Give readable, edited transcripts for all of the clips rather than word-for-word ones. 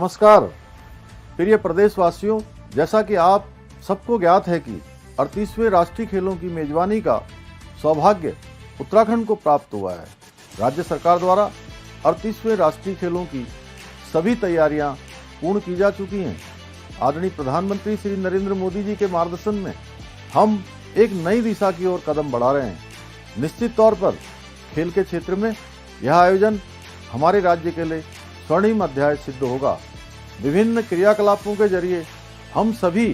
नमस्कार प्रिय प्रदेशवासियों, जैसा कि आप सबको ज्ञात है कि 38वें राष्ट्रीय खेलों की मेजबानी का सौभाग्य उत्तराखंड को प्राप्त हुआ है। राज्य सरकार द्वारा 38वें राष्ट्रीय खेलों की सभी तैयारियां पूर्ण की जा चुकी हैं। आदरणीय प्रधानमंत्री श्री नरेंद्र मोदी जी के मार्गदर्शन में हम एक नई दिशा की ओर कदम बढ़ा रहे हैं। निश्चित तौर पर खेल के क्षेत्र में यह आयोजन हमारे राज्य के लिए स्वर्णिम अध्याय सिद्ध होगा। विभिन्न क्रियाकलापों के जरिए हम सभी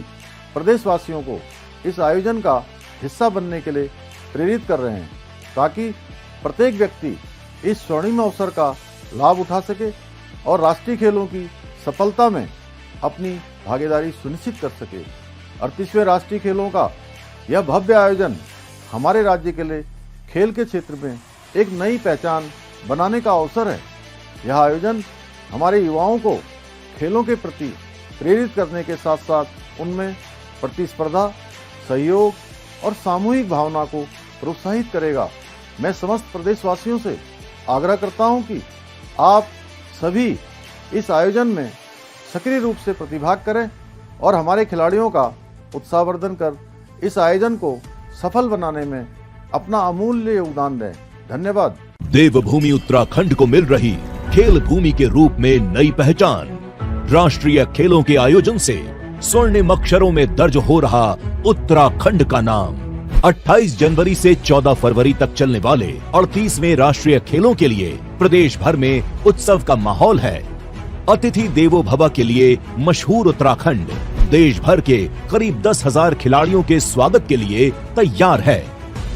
प्रदेशवासियों को इस आयोजन का हिस्सा बनने के लिए प्रेरित कर रहे हैं, ताकि प्रत्येक व्यक्ति इस स्वर्णिम अवसर का लाभ उठा सके और राष्ट्रीय खेलों की सफलता में अपनी भागीदारी सुनिश्चित कर सके। 38वें राष्ट्रीय खेलों का यह भव्य आयोजन हमारे राज्य के लिए खेल के क्षेत्र में एक नई पहचान बनाने का अवसर है। यह आयोजन हमारे युवाओं को खेलों के प्रति प्रेरित करने के साथ साथ उनमें प्रतिस्पर्धा, सहयोग और सामूहिक भावना को प्रोत्साहित करेगा। मैं समस्त प्रदेशवासियों से आग्रह करता हूं कि आप सभी इस आयोजन में सक्रिय रूप से प्रतिभाग करें और हमारे खिलाड़ियों का उत्साहवर्धन कर इस आयोजन को सफल बनाने में अपना अमूल्य योगदान दें। धन्यवाद। देवभूमि उत्तराखंड को मिल रही खेल भूमि के रूप में नई पहचान। राष्ट्रीय खेलों के आयोजन से स्वर्णिम अक्षरों में दर्ज हो रहा उत्तराखंड का नाम। 28 जनवरी से 14 फरवरी तक चलने वाले 38वें राष्ट्रीय खेलों के लिए प्रदेश भर में उत्सव का माहौल है। अतिथि देवो भव के लिए मशहूर उत्तराखंड देश भर के करीब 10,000 खिलाड़ियों के स्वागत के लिए तैयार है।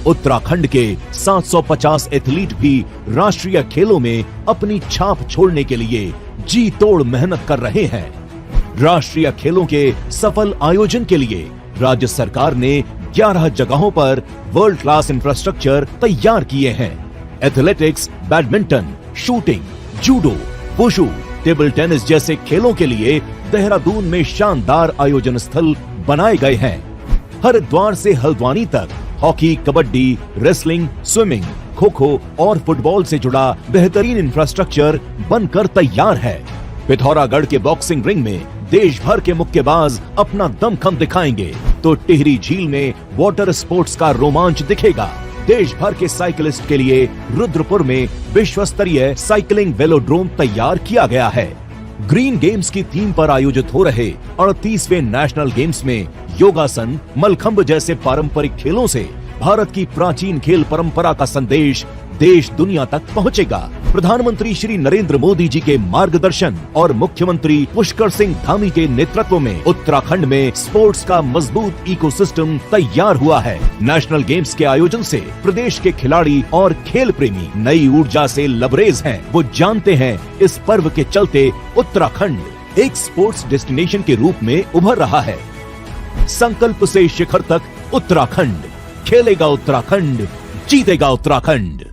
उत्तराखंड के 750 एथलीट भी राष्ट्रीय खेलों में अपनी छाप छोड़ने के लिए जी तोड़ मेहनत कर रहे हैं। राष्ट्रीय खेलों के सफल आयोजन के लिए राज्य सरकार ने 11 जगहों पर वर्ल्ड क्लास इंफ्रास्ट्रक्चर तैयार किए हैं। Athletics, badminton, shooting, judo, wushu, table tennis जैसे खेलों के लिए देहरादून में शानदार आयोजन स्थल बनाए गए हैं। हरिद्वार से हल्द्वानी तक hockey, kabaddi, wrestling, swimming, kho kho और फुटबॉल से जुड़ा बेहतरीन इंफ्रास्ट्रक्चर बनकर तैयार है। पिथौरागढ़ के बॉक्सिंग रिंग में देश भर के मुक्केबाज अपना दमखम दिखाएंगे, तो टिहरी झील में वाटर स्पोर्ट्स का रोमांच दिखेगा। देश भर के साइकिलिस्ट के लिए रुद्रपुर में विश्व स्तरीय साइकिलिंग वेलोड्रोम तैयार किया गया है। ग्रीन गेम्स की थीम पर आयोजित हो रहे 38वें नेशनल गेम्स में योगासन, मलखंब जैसे पारंपरिक खेलों से भारत की प्राचीन खेल परंपरा का संदेश देश दुनिया तक पहुंचेगा। प्रधानमंत्री श्री नरेंद्र मोदी जी के मार्गदर्शन और मुख्यमंत्री पुष्कर सिंह धामी के नेतृत्व में उत्तराखंड में स्पोर्ट्स का मजबूत इकोसिस्टम तैयार हुआ है। नेशनल गेम्स के आयोजन से प्रदेश के खिलाड़ी और खेल प्रेमी नई ऊर्जा से लबरेज हैं। वो जानते हैं इस पर्व के चलते उत्तराखंड एक स्पोर्ट्स डेस्टिनेशन के रूप में उभर रहा है। संकल्प से शिखर तक उत्तराखंड, खेलेगा उत्तराखंड, जीतेगा उत्तराखंड।